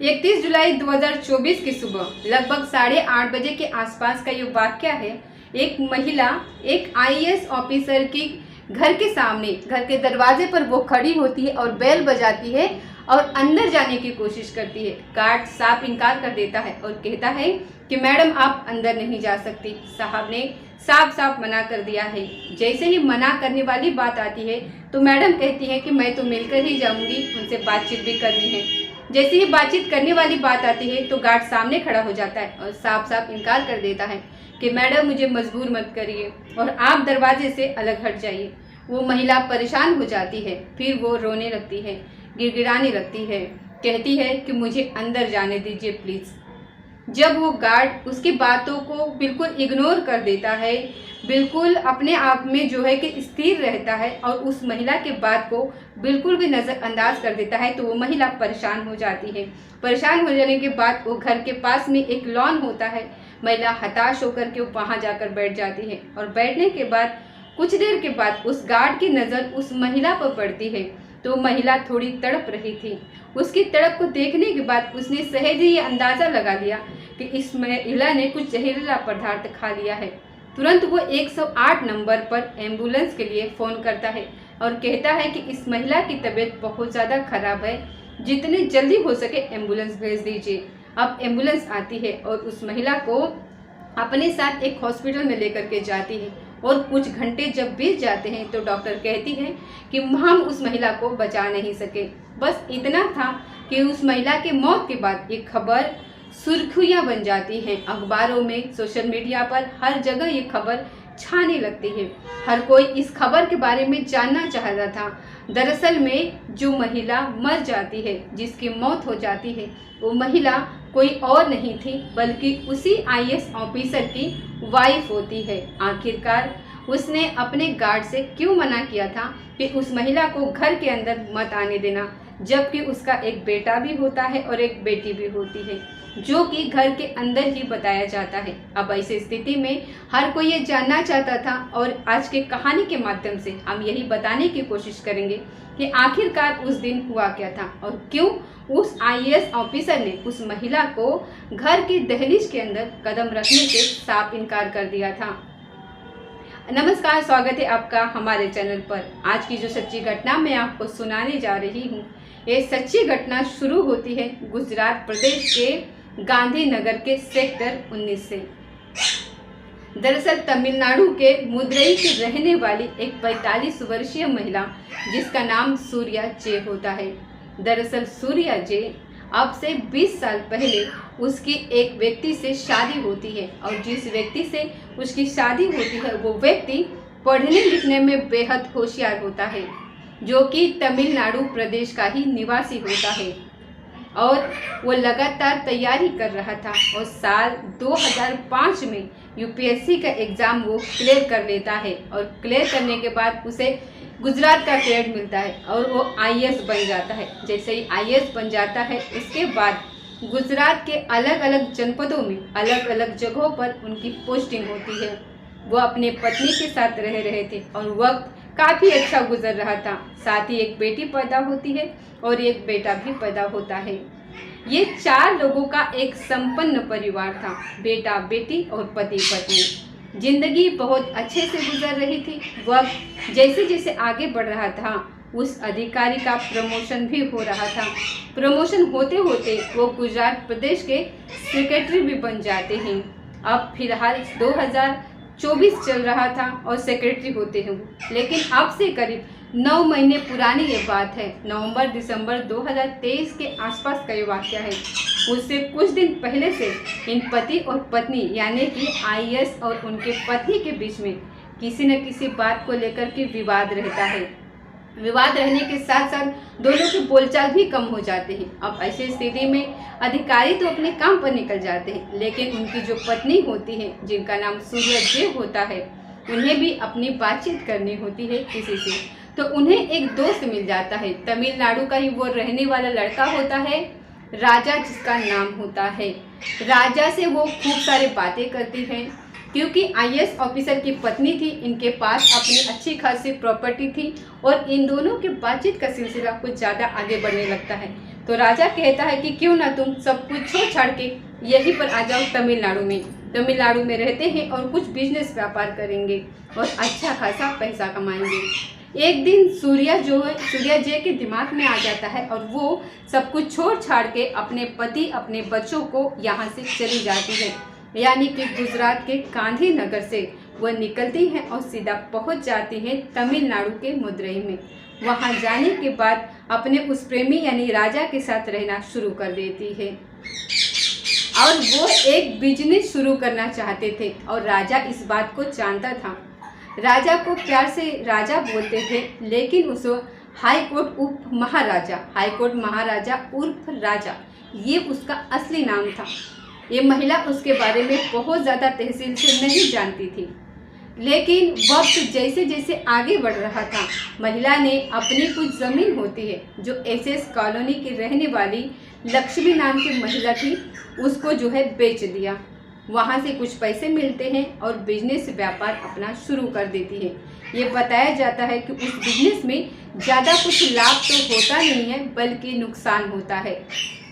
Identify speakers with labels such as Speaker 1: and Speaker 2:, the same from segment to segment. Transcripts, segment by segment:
Speaker 1: 31 जुलाई 2024 की सुबह लगभग 8:30 बजे के आसपास का ये वाकया है। एक महिला एक आईएएस ऑफिसर की घर के सामने, घर के दरवाजे पर वो खड़ी होती है और बेल बजाती है और अंदर जाने की कोशिश करती है। गार्ड साफ इनकार कर देता है और कहता है कि मैडम आप अंदर नहीं जा सकती। साहब ने साफ साफ मना कर दिया है। जैसे ही मना करने वाली बात आती है तो मैडम कहती है कि मैं तो मिलकर ही जाऊंगी, उनसे बातचीत भी करनी है। जैसे ही बातचीत करने वाली बात आती है तो गार्ड सामने खड़ा हो जाता है और साफ साफ इनकार कर देता है कि मैडम मुझे मजबूर मत करिए और आप दरवाजे से अलग हट जाइए। वो महिला परेशान हो जाती है, फिर वो रोने लगती है, गिड़गिड़ाने लगती है, कहती है कि मुझे अंदर जाने दीजिए प्लीज़। जब वो गार्ड उसकी बातों को बिल्कुल इग्नोर कर देता है, बिल्कुल अपने आप में जो है कि स्थिर रहता है और उस महिला के बात को बिल्कुल भी नज़रअंदाज कर देता है, तो वो महिला परेशान हो जाती है। परेशान हो जाने के बाद वो घर के पास में एक लॉन होता है। महिला हताश होकर के वहाँ जाकर बैठ जाती है और बैठने के बाद कुछ देर के बाद उस गार्ड की नज़र उस महिला पर पड़ती है। तो महिला थोड़ी तड़प रही थी। उसकी तड़प को देखने के बाद उसने सहज ही ये अंदाज़ा लगा लिया कि इस महिला ने कुछ जहरीला पदार्थ खा लिया है। तुरंत वो 108 नंबर पर एम्बुलेंस के लिए फ़ोन करता है और कहता है कि इस महिला की तबीयत बहुत ज़्यादा खराब है, जितने जल्दी हो सके एम्बुलेंस भेज दीजिए। अब एम्बुलेंस आती है और उस महिला को अपने साथ एक हॉस्पिटल में लेकर के जाती है और कुछ घंटे जब बीत जाते हैं तो डॉक्टर कहती है कि हम उस महिला को बचा नहीं सके। बस इतना था कि उस महिला के मौत के बाद ये खबर सुर्खियां बन जाती हैं अखबारों में, सोशल मीडिया पर, हर जगह ये खबर छाने लगती है। हर कोई इस खबर के बारे में जानना चाहता था। दरअसल में जो महिला मर जाती है, जिसकी मौत हो जाती है, वो महिला कोई और नहीं थी बल्कि उसी आईएएस ऑफिसर की वाइफ होती है। आखिरकार उसने अपने गार्ड से क्यों मना किया था कि उस महिला को घर के अंदर मत आने देना, जबकि उसका एक बेटा भी होता है और एक बेटी भी होती है, जो कि घर के अंदर ही बताया जाता है। अब ऐसी स्थिति में हर कोई ये जानना चाहता था और आज के कहानी के माध्यम से हम यही बताने की कोशिश करेंगे कि आखिरकार उस दिन हुआ क्या था और क्यों उस आईएएस ऑफिसर ने उस महिला को घर की दहलीज के अंदर कदम रखने से साफ इनकार कर दिया था। नमस्कार, स्वागत है आपका हमारे चैनल पर। आज की जो सच्ची घटना मैं आपको सुनाने जा रही हूँ, ये सच्ची घटना शुरू होती है गुजरात प्रदेश के गांधीनगर के सेक्टर 19 से। दरअसल तमिलनाडु के मुदरई की रहने वाली एक 45 वर्षीय महिला जिसका नाम सूर्या जे होता है। दरअसल सूर्या जे अब से 20 साल पहले उसकी एक व्यक्ति से शादी होती है और जिस व्यक्ति से उसकी शादी होती है वो व्यक्ति पढ़ने लिखने में बेहद होशियार होता है, जो कि तमिलनाडु प्रदेश का ही निवासी होता है और वो लगातार तैयारी कर रहा था और साल 2005 में यूपीएससी का एग्ज़ाम वो क्लियर कर लेता है और क्लियर करने के बाद उसे गुजरात का क्रेडिट मिलता है और वो आईएएस बन जाता है। जैसे ही आईएएस बन जाता है उसके बाद गुजरात के अलग अलग जनपदों में अलग अलग जगहों पर उनकी पोस्टिंग होती है। वो अपने पत्नी के साथ रह रहे थे और वक्त काफ़ी अच्छा गुजर रहा था। साथ ही एक बेटी पैदा होती है और एक बेटा भी पैदा होता है। ये 4 लोगों का एक संपन्न परिवार था, बेटा बेटी और पति पत्नी। जिंदगी बहुत अच्छे से गुजर रही थी। वक्त जैसे जैसे आगे बढ़ रहा था उस अधिकारी का प्रमोशन भी हो रहा था। प्रमोशन होते होते वो गुजरात प्रदेश के सेक्रेटरी भी बन जाते हैं। अब फिलहाल 2024 चल रहा था और सेक्रेटरी होते हैं, लेकिन अब से करीब 9 महीने पुरानी ये बात है। नवंबर दिसंबर 2023 के आसपास का ये वाक़या है। उससे कुछ दिन पहले से इन पति और पत्नी यानी कि आईएएस और उनके पत्नी के बीच में किसी न किसी बात को लेकर के विवाद रहता है। विवाद रहने के साथ साथ दोनों के बोलचाल भी कम हो जाते हैं। अब ऐसी स्थिति में अधिकारी तो अपने काम पर निकल जाते हैं, लेकिन उनकी जो पत्नी होती है जिनका नाम सूर्या जे होता है, उन्हें भी अपनी बातचीत करनी होती है किसी से। तो उन्हें एक दोस्त मिल जाता है, तमिलनाडु का ही वो रहने वाला लड़का होता है, राजा जिसका नाम होता है। राजा से वो खूब सारे बातें करती हैं क्योंकि आईएएस ऑफिसर की पत्नी थी, इनके पास अपनी अच्छी खासी प्रॉपर्टी थी और इन दोनों के बातचीत का सिलसिला कुछ ज़्यादा आगे बढ़ने लगता है। तो राजा कहता है कि क्यों ना तुम सब कुछ छोड़ छाड़ के यहीं पर आ जाओ तमिलनाडु में। तमिलनाडु में रहते हैं और कुछ बिजनेस व्यापार करेंगे और अच्छा खासा पैसा कमाएंगे। एक दिन सूर्या जय के दिमाग में आ जाता है और वो सब कुछ छोड़ छाड़ के अपने पति अपने बच्चों को यहाँ से चली जाती है, यानी कि गुजरात के गांधीनगर से वह निकलती हैं और सीधा पहुँच जाती हैं तमिलनाडु के मदुरई में। वहाँ जाने के बाद अपने उस प्रेमी यानी राजा के साथ रहना शुरू कर देती है और वो एक बिजनेस शुरू करना चाहते थे और राजा इस बात को जानता था। राजा को प्यार से राजा बोलते थे, लेकिन उस हाई कोर्ट महाराजा उर्फ राजा ये उसका असली नाम था। ये महिला उसके बारे में बहुत ज़्यादा तहसील से नहीं जानती थी, लेकिन वक्त जैसे जैसे आगे बढ़ रहा था महिला ने अपनी कुछ ज़मीन होती है जो एसएस कॉलोनी की रहने वाली लक्ष्मी नाम की महिला थी, उसको जो है बेच दिया। वहाँ से कुछ पैसे मिलते हैं और बिजनेस व्यापार अपना शुरू कर देती है। ये बताया जाता है कि उस बिजनेस में ज़्यादा कुछ लाभ तो होता नहीं है बल्कि नुकसान होता है।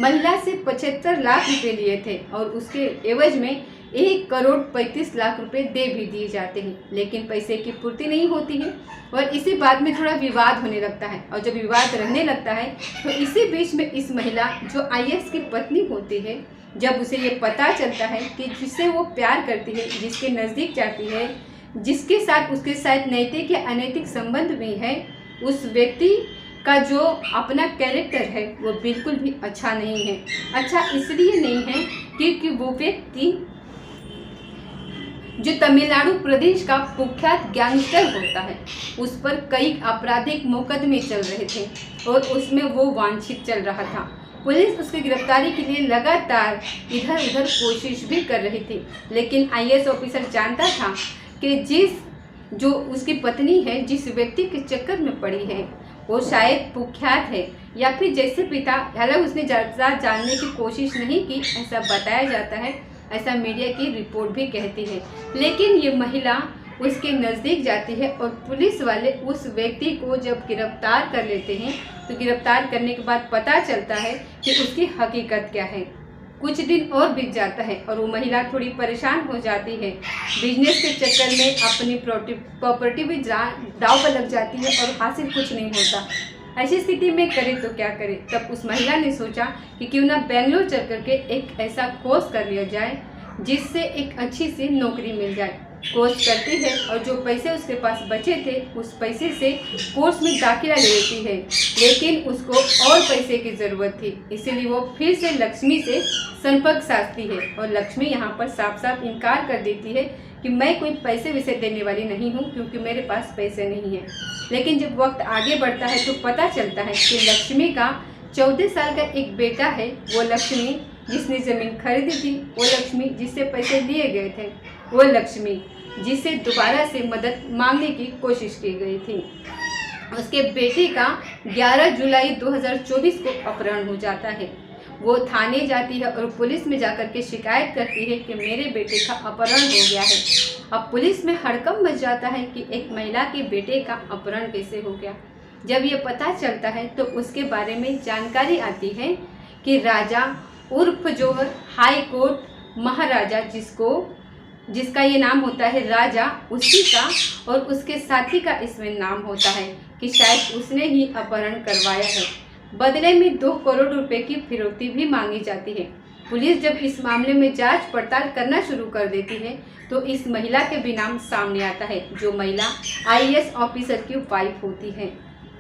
Speaker 1: महिला से 75 लाख रुपए लिए थे और उसके एवज में 1,35,00,000 रुपए दे भी दिए जाते हैं, लेकिन पैसे की पूर्ति नहीं होती है और इसी बात में थोड़ा विवाद होने लगता है। और जब विवाद रहने लगता है तो इसी बीच में इस महिला जो आईएएस की पत्नी होती है, जब उसे ये पता चलता है कि जिससे वो प्यार करती है, जिसके नज़दीक जाती है, जिसके साथ उसके साथ नैतिक या अनैतिक संबंध भी है, उस व्यक्ति का जो अपना कैरेक्टर है वो बिल्कुल भी अच्छा नहीं है। अच्छा इसलिए नहीं है क्योंकि वो व्यक्ति जो तमिलनाडु प्रदेश का कुख्यात गैंगस्टर होता है, उस पर कई आपराधिक मुकदमे चल रहे थे और उसमें वो वांछित चल रहा था। पुलिस उसकी गिरफ्तारी के लिए लगातार इधर उधर कोशिश भी कर रही थी, लेकिन आईएएस ऑफिसर जानता था कि जो उसकी पत्नी है जिस व्यक्ति के चक्कर में पड़ी है वो शायद कुख्यात है या फिर जैसे पिता, हालांकि उसने ज़्यादा जानने की कोशिश नहीं की, ऐसा बताया जाता है, ऐसा मीडिया की रिपोर्ट भी कहती है। लेकिन ये महिला उसके नज़दीक जाती है और पुलिस वाले उस व्यक्ति को जब गिरफ्तार कर लेते हैं तो गिरफ्तार करने के बाद पता चलता है कि उसकी हकीकत क्या है। कुछ दिन और बीत जाता है और वो महिला थोड़ी परेशान हो जाती है। बिजनेस के चक्कर में अपनी प्रॉपर्टी भी दांव पर लग जाती है और हासिल कुछ नहीं होता। ऐसी स्थिति में करे तो क्या करे। तब उस महिला ने सोचा कि क्यों ना बेंगलोर चल करके एक ऐसा कोर्स कर लिया जाए जिससे एक अच्छी सी नौकरी मिल जाए। कोर्स करती है और जो पैसे उसके पास बचे थे उस पैसे से कोर्स में दाखिला ले लेती है, लेकिन उसको और पैसे की ज़रूरत थी, इसीलिए वो फिर से लक्ष्मी से संपर्क साधती है और लक्ष्मी यहाँ पर साफ साफ इनकार कर देती है कि मैं कोई पैसे वैसे देने वाली नहीं हूँ क्योंकि मेरे पास पैसे नहीं हैं। लेकिन जब वक्त आगे बढ़ता है तो पता चलता है कि लक्ष्मी का 14 साल का एक बेटा है। वो लक्ष्मी जिसने ज़मीन खरीदी थी, वो लक्ष्मी जिससे पैसे लिए गए थे, वो लक्ष्मी जिससे दोबारा से मदद मांगने की कोशिश की गई थी। उसके बेटे का 11 जुलाई 2024 को अपहरण हो जाता है। वो थाने जाती है और पुलिस में जाकर के शिकायत करती है कि मेरे बेटे का अपहरण हो गया है। अब पुलिस में हड़कंप मच जाता है कि एक महिला के बेटे का अपहरण कैसे हो गया। जब ये पता चलता है तो उसके बारे में जानकारी आती है कि राजा उर्फ जो हाई कोर्ट महाराजा जिसका ये नाम होता है राजा, उसी का और उसके साथी का इसमें नाम होता है कि शायद उसने ही अपहरण करवाया है। बदले में 2 करोड़ रुपए की फिरौती भी मांगी जाती है। पुलिस जब इस मामले में जांच पड़ताल करना शुरू कर देती है तो इस महिला के भी नाम सामने आता है, जो महिला आईएएस ऑफिसर की वाइफ होती है।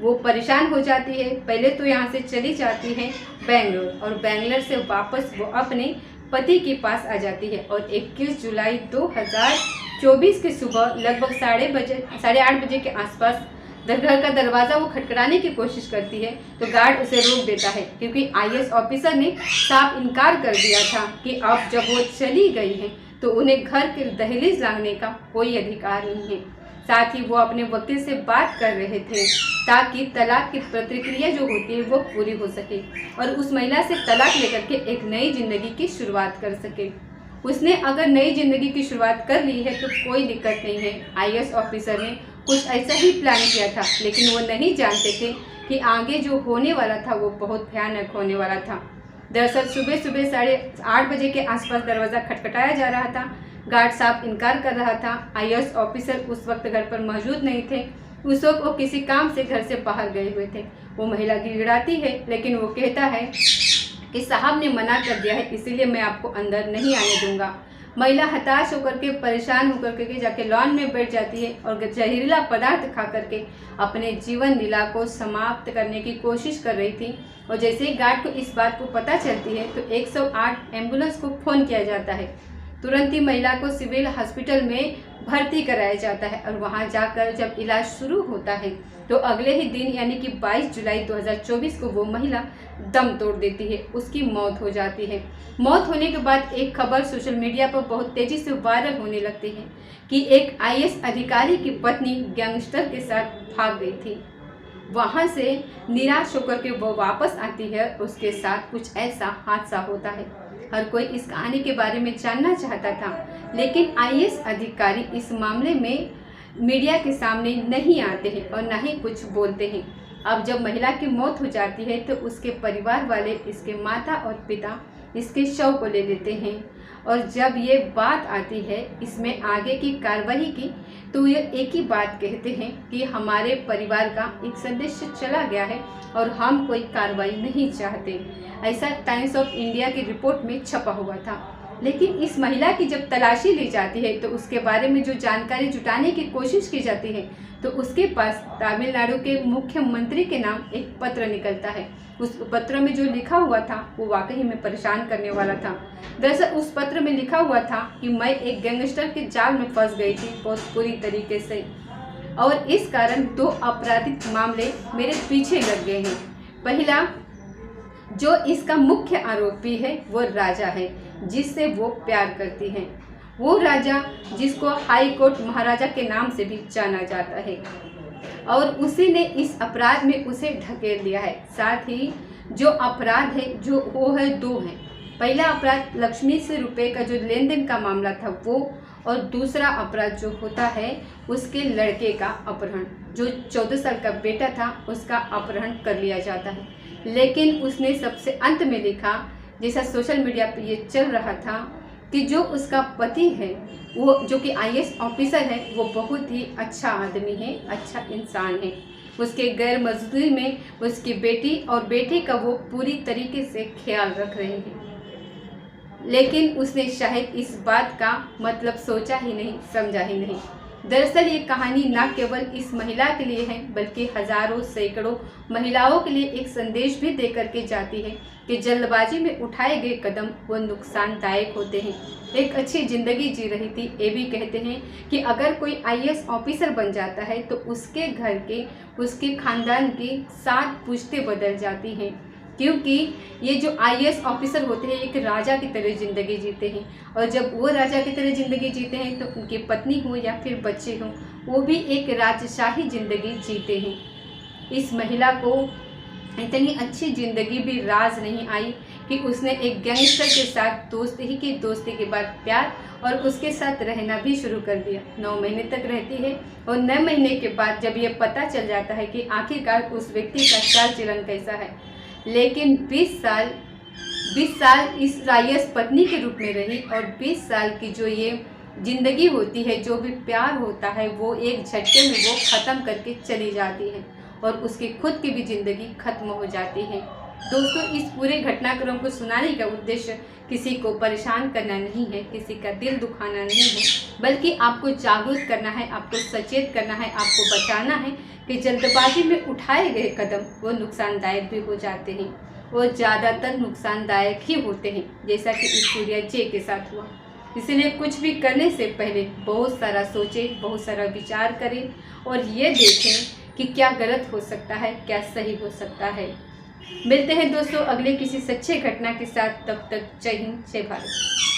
Speaker 1: वो परेशान हो जाती है। पहले तो यहाँ से चली जाती है बेंगलोर और बेंगलोर से वापस वो अपने पति के पास आ जाती है और 21 जुलाई 2024 की सुबह लगभग 8:30 बजे के आसपास घर का दरवाज़ा वो खटखटाने की कोशिश करती है तो गार्ड उसे रोक देता है, क्योंकि आईएएस ऑफिसर ने साफ इनकार कर दिया था कि अब जब वो चली गई हैं तो उन्हें घर के दहलीज लांघने का कोई अधिकार नहीं है। साथ ही वो अपने वकील से बात कर रहे थे ताकि तलाक की प्रक्रिया जो होती है वो पूरी हो सके और उस महिला से तलाक लेकर के एक नई जिंदगी की शुरुआत कर सके। उसने अगर नई जिंदगी की शुरुआत कर ली है तो कोई दिक्कत नहीं है। आईएएस ऑफिसर ने कुछ ऐसा ही प्लान किया था, लेकिन वो नहीं जानते थे कि आगे जो होने वाला था वो बहुत भयानक होने वाला था। दरअसल सुबह सुबह 8:30 बजे के आसपास दरवाज़ा खटखटाया जा रहा था। गार्ड साहब इनकार कर रहा था। आईएएस ऑफिसर उस वक्त घर पर मौजूद नहीं थे। उस वक्त वो किसी काम से घर से बाहर गए हुए थे। वो महिला गिड़गिड़ाती है, लेकिन वो कहता है कि साहब ने मना कर दिया है, इसीलिए मैं आपको अंदर नहीं आने दूंगा। महिला हताश होकर के, परेशान होकर के जाके लॉन में बैठ जाती है और जहरीला पदार्थ खा करके अपने जीवन लीला को समाप्त करने की कोशिश कर रही थी। और जैसे ही गार्ड को इस बात को पता चलती है तो 108 एम्बुलेंस को फ़ोन किया जाता है। तुरंत ही महिला को सिविल हॉस्पिटल में भर्ती कराया जाता है और वहां जाकर जब इलाज शुरू होता है तो अगले ही दिन यानी कि 22 जुलाई 2024 को वो महिला दम तोड़ देती है। उसकी मौत हो जाती है। मौत होने के बाद एक खबर सोशल मीडिया पर बहुत तेज़ी से वायरल होने लगती है कि एक आईएएस अधिकारी की पत्नी गैंगस्टर के साथ भाग गई थी। वहां से निराश होकर के वो वापस आती है। उसके साथ कुछ ऐसा हादसा होता है। हर कोई इस कहानी के बारे में जानना चाहता था, लेकिन आईएएस अधिकारी इस मामले में मीडिया के सामने नहीं आते हैं और न ही कुछ बोलते हैं। अब जब महिला की मौत हो जाती है तो उसके परिवार वाले, इसके माता और पिता इसके शव को ले लेते हैं। और जब ये बात आती है इसमें आगे की कार्रवाई की, तो ये एक ही बात कहते हैं कि हमारे परिवार का एक संदेश चला गया है और हम कोई कार्रवाई नहीं चाहते। ऐसा टाइम्स ऑफ इंडिया की रिपोर्ट में छपा हुआ था। लेकिन इस महिला की जब तलाशी ली जाती है तो उसके बारे में जो जानकारी जुटाने की कोशिश की जाती है तो उसके पास तमिलनाडु के मुख्यमंत्री के नाम एक पत्र निकलता है। उस पत्र में जो लिखा हुआ था वो वाकई में परेशान करने वाला था। दरअसल उस पत्र में लिखा हुआ था कि मैं एक गैंगस्टर के जाल में फंस गई थी बहुत बुरी तरीके से, और इस कारण 2 आपराधिक मामले मेरे पीछे लग गए हैं। पहला, जो इसका मुख्य आरोपी है वो राजा है जिससे वो प्यार करती है। वो राजा जिसको हाई कोर्ट महाराजा के नाम से भी जाना जाता है, और उसी ने इस अपराध में उसे ढकेल दिया है। साथ ही जो अपराध है जो वो है 2 हैं। पहला अपराध लक्ष्मी से रुपए का जो लेन देन का मामला था वो, और दूसरा अपराध जो होता है उसके लड़के का अपहरण। जो 14 साल का बेटा था उसका अपहरण कर लिया जाता है। लेकिन उसने सबसे अंत में लिखा, जैसा सोशल मीडिया पे ये चल रहा था, कि जो उसका पति है वो, जो कि आईएएस ऑफिसर है, वो बहुत ही अच्छा आदमी है, अच्छा इंसान है। उसके गैर मौजूदगी में उसकी बेटी और बेटे का वो पूरी तरीके से ख्याल रख रहे हैं। लेकिन उसने शायद इस बात का मतलब सोचा ही नहीं, समझा ही नहीं। दरअसल ये कहानी न केवल इस महिला के लिए है बल्कि हजारों सैकड़ों महिलाओं के लिए एक संदेश भी दे करके जाती है कि जल्दबाजी में उठाए गए कदम वो नुकसानदायक होते हैं। एक अच्छी ज़िंदगी जी रही थी। ये भी कहते हैं कि अगर कोई आईएएस ऑफिसर बन जाता है तो उसके घर के, उसके खानदान की 7 पुश्तें बदल जाती हैं, क्योंकि ये जो आईएएस ऑफिसर होते हैं एक राजा की तरह ज़िंदगी जीते हैं। और जब वो राजा की तरह ज़िंदगी जीते हैं तो उनकी पत्नी हो या फिर बच्चे हों, वो भी एक राजशाही ज़िंदगी जीते हैं। इस महिला को इतनी अच्छी ज़िंदगी भी राज नहीं आई कि उसने एक गैंगस्टर के साथ दोस्ती के बाद प्यार और उसके साथ रहना भी शुरू कर दिया। 9 महीने तक रहती है और 9 महीने के बाद जब ये पता चल जाता है कि आखिरकार उस व्यक्ति का चाल चलन कैसा है, लेकिन 20 साल इस आईएएस पत्नी के रूप में रही और 20 साल की जो ये ज़िंदगी होती है, जो भी प्यार होता है, वो एक झटके में वो ख़त्म करके चली जाती है और उसकी खुद की भी ज़िंदगी खत्म हो जाती है। दोस्तों, इस पूरे घटनाक्रम को सुनाने का उद्देश्य किसी को परेशान करना नहीं है, किसी का दिल दुखाना नहीं है, बल्कि आपको जागरूक करना है, आपको सचेत करना है, आपको बचाना है कि जल्दबाजी में उठाए गए कदम वो नुकसानदायक भी हो जाते हैं। वो ज़्यादातर नुकसानदायक ही होते हैं, जैसा कि इस सूर्या जे के साथ हुआ। इसलिए कुछ भी करने से पहले बहुत सारा सोचें, बहुत सारा विचार करें और ये देखें कि क्या गलत हो सकता है, क्या सही हो सकता है। मिलते हैं दोस्तों अगले किसी सच्चे घटना के साथ। तब तक जय हिंद, जय भारत।